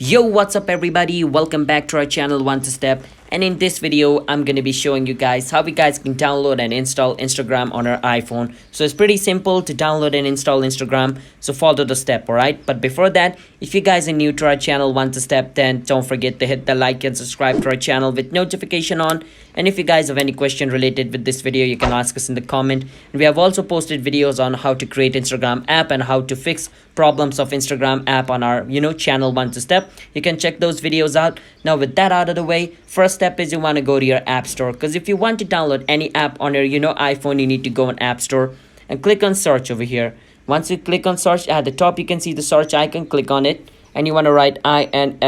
Yo, what's up everybody? Welcome back to our channel One to Step, and in this video I'm going to be showing you guys how you guys can download and install Instagram on our iPhone. So it's pretty simple to download and install Instagram, so follow the step, alright? But before that, if you guys are new to our channel One to Step, then don't forget to hit the like and subscribe to our channel with notification on. And if you guys have any question related with this video, you can ask us in the comment. And we have also posted videos on how to create Instagram app and how to fix problems of Instagram app on our channel One to Step. You can check those videos out. Now with that out of the way, first step is you want to go to your app store, because if you want to download any app on your iPhone, you need to go on app store and click on search over here. Once you click on search, at the top you can see the search icon. Click on it and you want to write Instagram.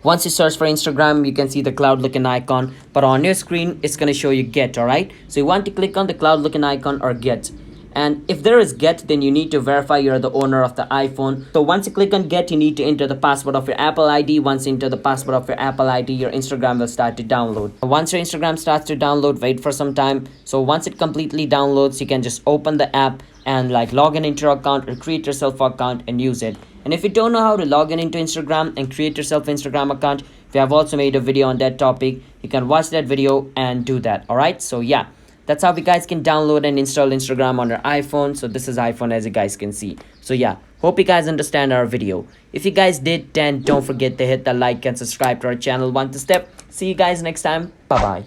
Once you search for Instagram, you can see the cloud looking icon, but on your screen it's going to show you get. All right, so you want to click on the cloud looking icon or get. And if there is get, then you need to verify you're the owner of the iPhone. So once you click on get, you need to enter the password of your Apple ID. Once you enter the password of your Apple ID, your Instagram will start to download. Once your Instagram starts to download, wait for some time. So once it completely downloads, you can just open the app and log in into your account or create yourself an account and use it. And if you don't know how to log in into Instagram and create yourself an Instagram account, we have also made a video on that topic. You can watch that video and do that. All right, so yeah, that's how you guys can download and install Instagram on your iPhone. So this is iPhone, as you guys can see. So yeah, hope you guys understand our video. If you guys did, then don't forget to hit the like and subscribe to our channel One to Step. See you guys next time. Bye bye.